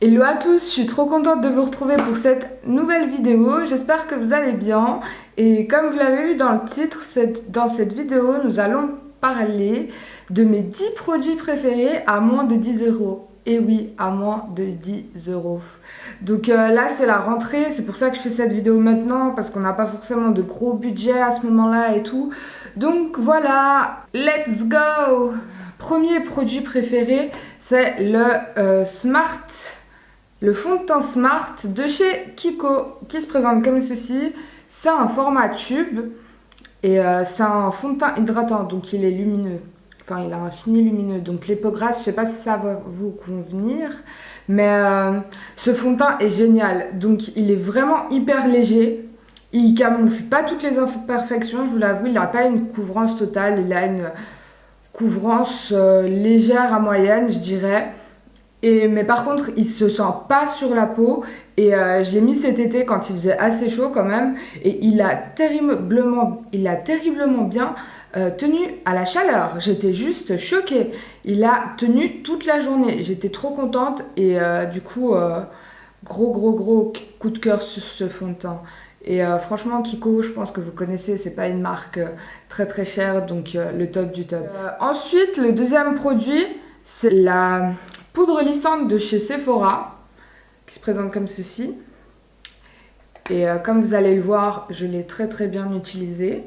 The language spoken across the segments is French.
Hello à tous, je suis trop contente de vous retrouver pour cette nouvelle vidéo, j'espère que vous allez bien et comme vous l'avez vu dans le titre, dans cette vidéo nous allons parler de mes 10 produits préférés à moins de 10 euros. Et oui, à moins de 10 euros. Donc là c'est la rentrée, c'est pour ça que je fais cette vidéo maintenant parce qu'on n'a pas forcément de gros budget à ce moment-là et tout. Donc voilà, let's go! Premier produit préféré, c'est le fond de teint Smart de chez Kiko, qui se présente comme ceci. C'est un format tube et c'est un fond de teint hydratant, donc il est lumineux. Enfin, il a un fini lumineux. Donc les peaux grasses, je sais pas si ça va vous convenir, mais ce fond de teint est génial. Donc il est vraiment hyper léger. Il camoufle pas toutes les imperfections, je vous l'avoue. Il n'a pas une couvrance totale, il a une couvrance légère à moyenne, je dirais. Mais par contre, il se sent pas sur la peau. Et je l'ai mis cet été quand il faisait assez chaud quand même. Et il a terriblement bien tenu à la chaleur. J'étais juste choquée. Il a tenu toute la journée. J'étais trop contente. Et du coup, gros coup de cœur sur ce fond de teint. Et franchement, Kiko, je pense que vous connaissez, c'est pas une marque très chère. Donc le top du top. Ensuite, le deuxième produit, c'est la poudre lissante de chez Sephora, qui se présente comme ceci. Et comme vous allez le voir, je l'ai très bien utilisée.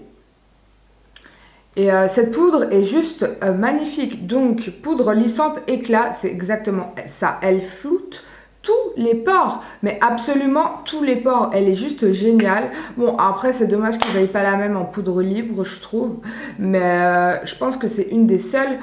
Et cette poudre est juste magnifique. Donc, poudre lissante éclat, c'est exactement ça. Elle floute tous les pores, mais absolument tous les pores. Elle est juste géniale. Bon, après, c'est dommage qu'ils n'aient pas la même en poudre libre, je trouve. Mais je pense que c'est une des seules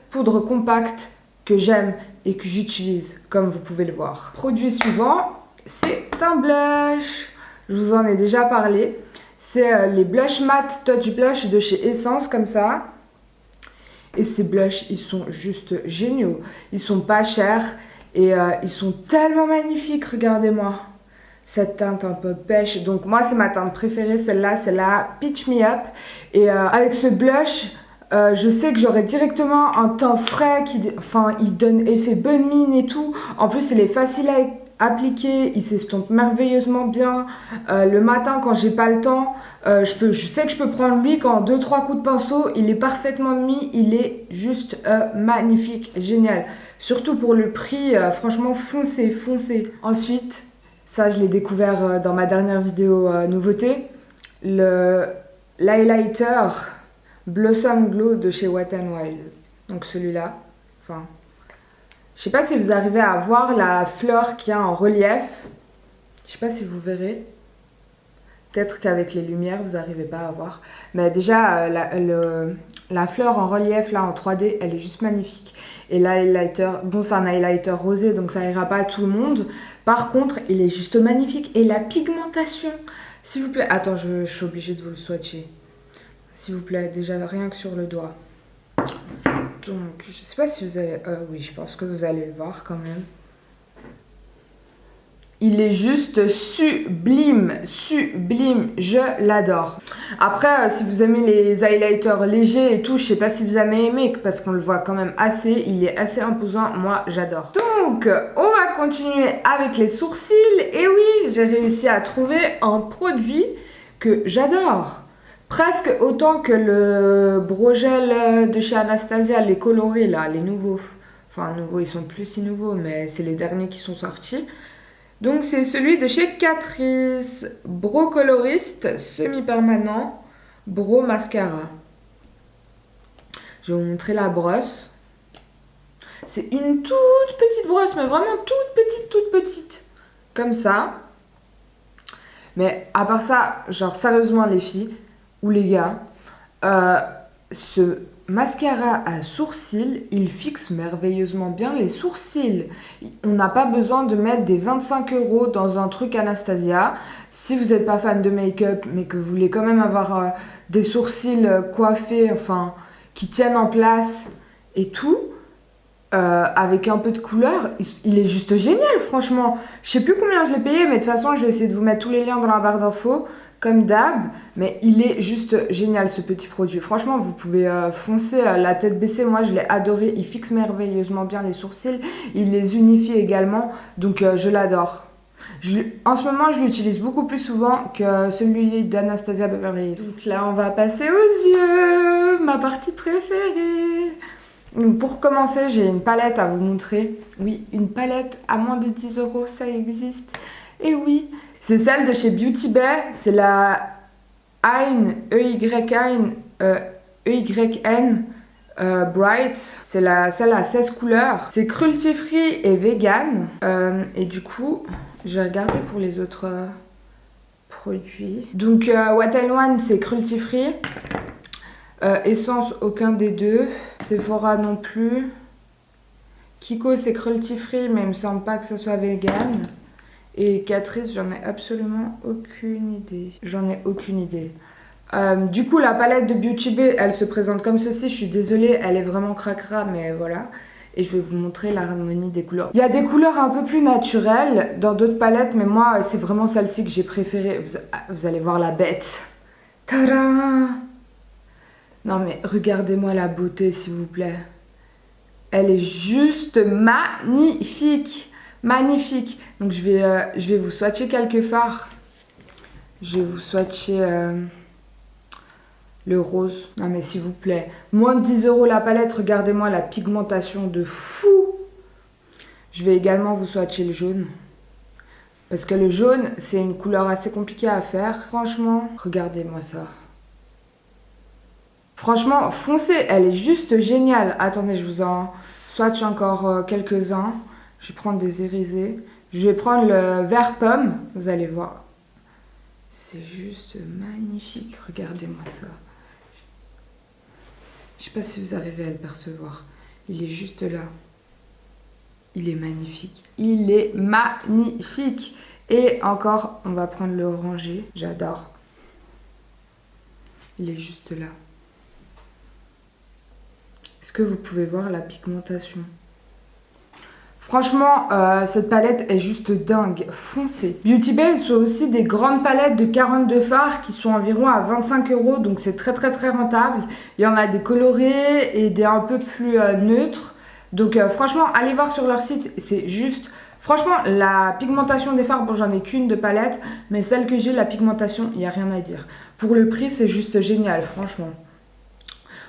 poudres compactes que j'aime et que j'utilise, comme vous pouvez le voir. Produit suivant, c'est un blush. Je vous en ai déjà parlé. C'est les Blush Matte Touch Blush de chez Essence, comme ça. Et ces blushs, ils sont juste géniaux. Ils sont pas chers et ils sont tellement magnifiques, regardez-moi. Cette teinte un peu pêche. Donc moi, c'est ma teinte préférée, celle-là, c'est la Peach Me Up. Et avec ce blush, je sais que j'aurai directement un teint frais, il donne effet bonne mine et tout. En plus, il est facile à appliquer, il s'estompe merveilleusement bien. Le matin, quand j'ai pas le temps, je sais que je peux prendre lui qu'en 2-3 coups de pinceau, il est parfaitement mis, il est juste magnifique, génial. Surtout pour le prix, franchement, foncez. Ensuite, ça je l'ai découvert dans ma dernière vidéo nouveauté, l'highlighter Blossom Glow de chez Wet n Wild. Donc celui-là, je sais pas si vous arrivez à voir la fleur qu'il y a en relief. Je sais pas si vous verrez. Peut-être qu'avec les lumières, vous n'arrivez pas à voir. Mais déjà, la fleur en relief, là, en 3D, elle est juste magnifique. Et l'highlighter, bon, c'est un highlighter rosé, donc ça ira pas à tout le monde. Par contre, il est juste magnifique. Et la pigmentation, s'il vous plaît. Attends, je suis obligée de vous le swatcher. S'il vous plaît, déjà, rien que sur le doigt. Donc, je sais pas si vous allez... oui, je pense que vous allez le voir quand même. Il est juste sublime, je l'adore. Après, si vous aimez les highlighters légers et tout, je sais pas si vous avez aimé, parce qu'on le voit quand même assez, il est assez imposant, moi j'adore. Donc, on va continuer avec les sourcils. Et oui, j'ai réussi à trouver un produit que j'adore. Presque autant que le Brow Gel de chez Anastasia, les colorés là, les nouveaux. Enfin, nouveaux, ils sont plus si nouveaux, mais c'est les derniers qui sont sortis. Donc, c'est celui de chez Catrice, Brow Colorist semi-permanent, Brow Mascara. Je vais vous montrer la brosse. C'est une toute petite brosse, mais vraiment toute petite. Comme ça. Mais à part ça, genre sérieusement les filles, ou les gars, ce mascara à sourcils, il fixe merveilleusement bien les sourcils. On n'a pas besoin de mettre des 25 € dans un truc Anastasia. Si vous n'êtes pas fan de make-up, mais que vous voulez quand même avoir des sourcils coiffés, enfin, qui tiennent en place et tout, avec un peu de couleur, il est juste génial, franchement. Je sais plus combien je l'ai payé, mais de toute façon, je vais essayer de vous mettre tous les liens dans la barre d'infos. comme d'hab, mais il est juste génial ce petit produit. Franchement, vous pouvez foncer la tête baissée. Moi, je l'ai adoré. Il fixe merveilleusement bien les sourcils. Il les unifie également, donc je l'adore. En ce moment, je l'utilise beaucoup plus souvent que celui d'Anastasia Beverly Hills. Donc là, on va passer aux yeux, ma partie préférée. Donc pour commencer, j'ai une palette à vous montrer. Oui, une palette à moins de 10 €, ça existe. Et oui, c'est celle de chez Beauty Bay. C'est la Eyne, EYN Bright. C'est celle à 16 couleurs. C'est cruelty free et vegan. Et du coup, je vais regarder pour les autres produits. Donc, What I Want, c'est cruelty free. Essence, aucun des deux. Sephora non plus. Kiko, c'est cruelty free, mais il me semble pas que ça soit vegan. Et Catrice, j'en ai absolument aucune idée. J'en ai aucune idée. Du coup, la palette de Beauty Bay, elle se présente comme ceci. Je suis désolée, elle est vraiment cracra, mais voilà. Et je vais vous montrer l'harmonie des couleurs. Il y a des couleurs un peu plus naturelles dans d'autres palettes, mais moi, c'est vraiment celle-ci que j'ai préférée. Vous allez voir la bête. Tadam! Non mais regardez-moi la beauté, s'il vous plaît. Elle est juste magnifique. Magnifique. Donc je vais vous swatcher quelques fards. Je vais vous swatcher le rose. Non mais s'il vous plaît. Moins de 10 € la palette. Regardez-moi la pigmentation de fou. Je vais également vous swatcher le jaune. Parce que le jaune, c'est une couleur assez compliquée à faire. Franchement, regardez-moi ça. Franchement, foncez, elle est juste géniale. Attendez, je vous en swatch encore quelques-uns. Je vais prendre des irisés. Je vais prendre le vert pomme. Vous allez voir. C'est juste magnifique. Regardez-moi ça. Je ne sais pas si vous arrivez à le percevoir. Il est juste là. Il est magnifique. Il est magnifique. Et encore, on va prendre le orangé. J'adore. Il est juste là. Est-ce que vous pouvez voir la pigmentation? Franchement, cette palette est juste dingue, foncée. Beauty Bay sont aussi des grandes palettes de 42 fards qui sont environ à 25 €, donc c'est très rentable. Il y en a des colorés et des un peu plus neutres. Donc franchement, allez voir sur leur site, c'est juste... Franchement, la pigmentation des fards, bon j'en ai qu'une de palette, mais celle que j'ai, la pigmentation, il n'y a rien à dire. Pour le prix, c'est juste génial, franchement.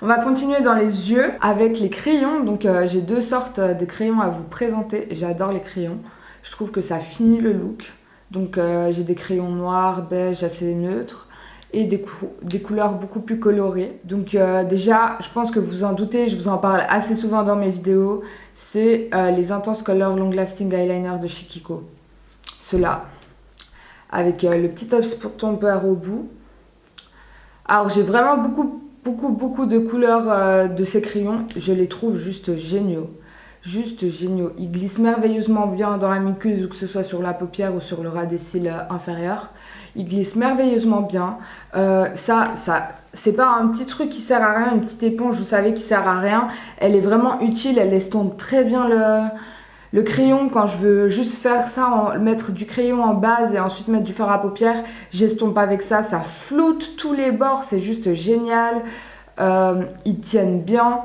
On va continuer dans les yeux avec les crayons. Donc j'ai deux sortes de crayons à vous présenter. J'adore les crayons. Je trouve que ça finit le look. Donc j'ai des crayons noirs, beige, assez neutres. Et des couleurs beaucoup plus colorées. Donc déjà, je pense que vous en doutez, je vous en parle assez souvent dans mes vidéos. C'est les Intense Color Long Lasting Eyeliner de chez Kiko. Ceux-là. Avec le petit estomper au bout. Alors j'ai vraiment beaucoup de couleurs de ces crayons. Je les trouve juste géniaux. Juste géniaux. Ils glissent merveilleusement bien dans la muqueuse, ou que ce soit sur la paupière ou sur le ras des cils inférieurs. Ils glissent merveilleusement bien. C'est pas un petit truc qui sert à rien, une petite éponge, vous savez, qui sert à rien. Elle est vraiment utile, elle estompe très bien le crayon. Quand je veux juste faire ça, mettre du crayon en base et ensuite mettre du fard à paupières, j'estompe avec ça. Ça floute tous les bords, c'est juste génial. Ils tiennent bien.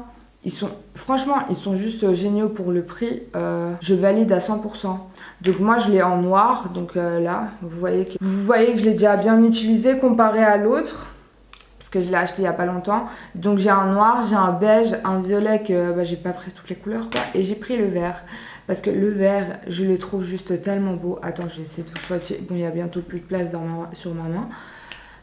Franchement, ils sont juste géniaux pour le prix. Je valide à 100%. Donc moi, je l'ai en noir. Donc là, vous voyez que je l'ai déjà bien utilisé comparé à l'autre. Parce que je l'ai acheté il n'y a pas longtemps. Donc j'ai un noir, j'ai un beige, un violet que j'ai pas pris toutes les couleurs, quoi. Et j'ai pris le vert. Parce que le vert, je le trouve juste tellement beau. Attends, je vais essayer de vous swatcher. Bon, il y a bientôt plus de place sur ma main.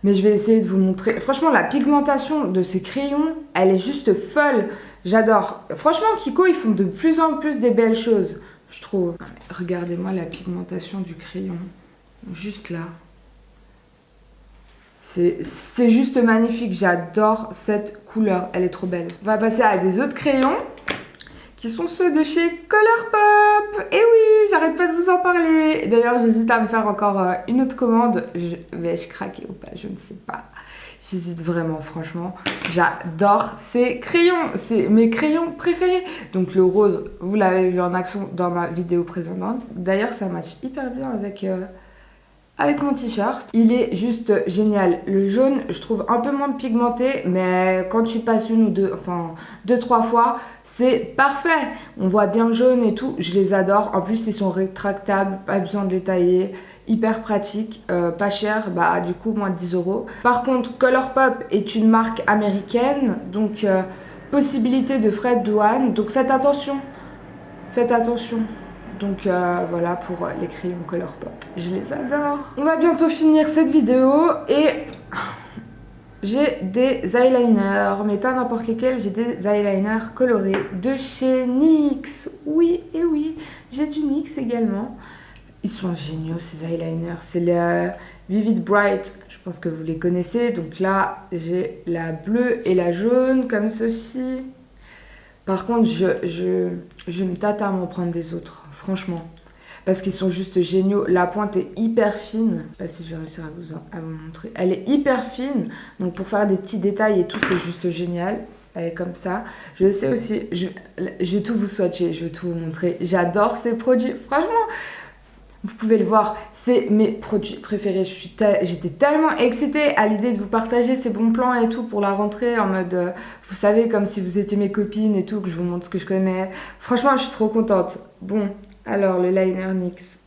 Mais je vais essayer de vous montrer. Franchement, la pigmentation de ces crayons, elle est juste folle. J'adore. Franchement, Kiko, ils font de plus en plus des belles choses, je trouve. Regardez-moi la pigmentation du crayon. Juste là. C'est juste magnifique. J'adore cette couleur. Elle est trop belle. On va passer à des autres crayons, qui sont ceux de chez Colourpop. Et oui, j'arrête pas de vous en parler. D'ailleurs, j'hésite à me faire encore une autre commande. Vais-je craquer ou pas? Je ne sais pas. J'hésite vraiment, franchement. J'adore ces crayons. C'est mes crayons préférés. Donc le rose, vous l'avez vu en action dans ma vidéo précédente. D'ailleurs, ça match hyper bien avec avec mon t-shirt. Il est juste génial. Le jaune, je trouve un peu moins pigmenté, mais quand tu passes une ou deux, enfin 2-3 fois, c'est parfait. On voit bien le jaune et tout, je les adore. En plus, ils sont rétractables, pas besoin de les tailler. Hyper pratique, pas cher, bah du coup moins de 10 euros. Par contre, Colourpop est une marque américaine, donc possibilité de frais de douane, donc faites attention. Faites attention. Donc voilà pour les crayons Colourpop. Je les adore. On va bientôt finir cette vidéo et j'ai des eyeliners, mais pas n'importe lesquels. J'ai des eyeliners colorés de chez NYX. Oui, et oui, j'ai du NYX également. Ils sont géniaux ces eyeliners. C'est le Vivid Bright. Je pense que vous les connaissez. Donc là, j'ai la bleue et la jaune comme ceci. Par contre, je me tâte à m'en prendre des autres, franchement. Parce qu'ils sont juste géniaux. La pointe est hyper fine. Je sais pas si je vais réussir à vous montrer. Elle est hyper fine. Donc pour faire des petits détails et tout, c'est juste génial. Elle est comme ça. Je sais aussi, je vais tout vous swatcher, je vais tout vous montrer. J'adore ces produits. Franchement, vous pouvez le voir, c'est mes produits préférés. J'étais tellement excitée à l'idée de vous partager ces bons plans et tout pour la rentrée en mode, vous savez, comme si vous étiez mes copines et tout, que je vous montre ce que je connais. Franchement, je suis trop contente. Bon, alors le liner NYX.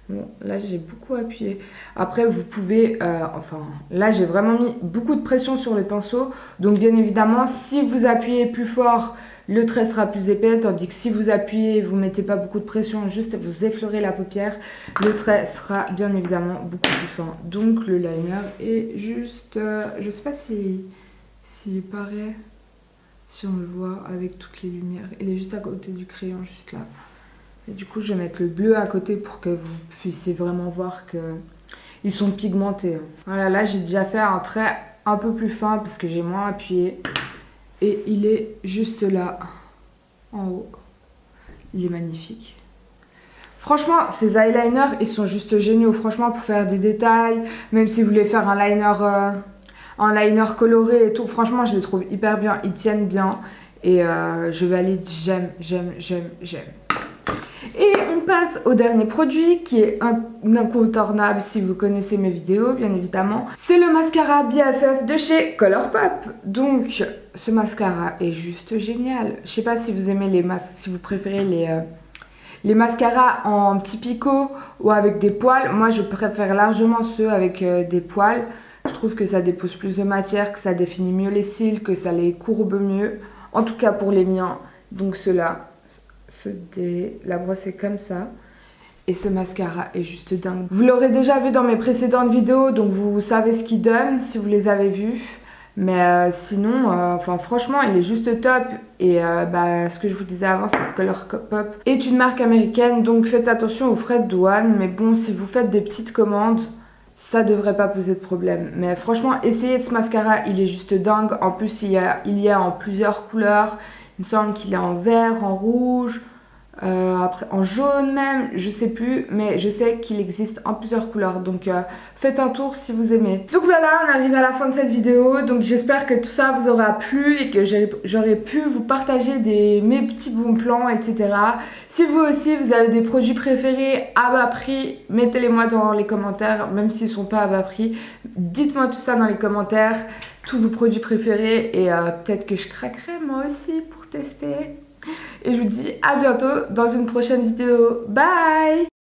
Bon, là j'ai beaucoup appuyé. Après, vous pouvez, enfin, là j'ai vraiment mis beaucoup de pression sur le pinceau. Donc bien évidemment, si vous appuyez plus fort, le trait sera plus épais, tandis que si vous appuyez, vous mettez pas beaucoup de pression, juste vous effleurez la paupière, le trait sera bien évidemment beaucoup plus fin. Donc le liner est juste, je sais pas s'il paraît, si on le voit avec toutes les lumières. Il est juste à côté du crayon, juste là. Et du coup, je vais mettre le bleu à côté pour que vous puissiez vraiment voir que ils sont pigmentés. Voilà, là j'ai déjà fait un trait un peu plus fin parce que j'ai moins appuyé. Et il est juste là, en haut. Il est magnifique. Franchement, ces eyeliners, ils sont juste géniaux. Franchement, pour faire des détails, même si vous voulez faire un liner coloré et tout. Franchement, je les trouve hyper bien. Ils tiennent bien. Et je valide, j'aime. Et on passe au dernier produit qui est un incontournable si vous connaissez mes vidéos bien évidemment. C'est le mascara BFF de chez Colourpop. Donc ce mascara est juste génial. Je sais pas si vous aimez si vous préférez les mascaras en petit picot ou avec des poils. Moi je préfère largement ceux avec des poils. Je trouve que ça dépose plus de matière, que ça définit mieux les cils, que ça les courbe mieux. En tout cas pour les miens. Donc ceux-là. La brosse est comme ça. Et ce mascara est juste dingue. Vous l'aurez déjà vu dans mes précédentes vidéos, donc vous savez ce qu'il donne si vous les avez vus. Mais sinon, enfin franchement, il est juste top. Et ce que je vous disais avant, c'est que Colourpop est une marque américaine, donc faites attention aux frais de douane. Mais bon, si vous faites des petites commandes, ça devrait pas poser de problème. Mais franchement, essayez ce mascara, il est juste dingue. En plus, il y a en plusieurs couleurs. Il me semble qu'il est en vert, en rouge, après en jaune même, je sais plus, mais je sais qu'il existe en plusieurs couleurs. Donc faites un tour si vous aimez. Donc voilà, on arrive à la fin de cette vidéo. Donc j'espère que tout ça vous aura plu et que j'aurai pu vous partager mes petits bons plans, etc. Si vous aussi vous avez des produits préférés à bas prix, mettez-les moi dans les commentaires, même s'ils ne sont pas à bas prix. Dites-moi tout ça dans les commentaires, tous vos produits préférés et peut-être que je craquerai moi aussi pour tester. Et je vous dis à bientôt dans une prochaine vidéo. Bye!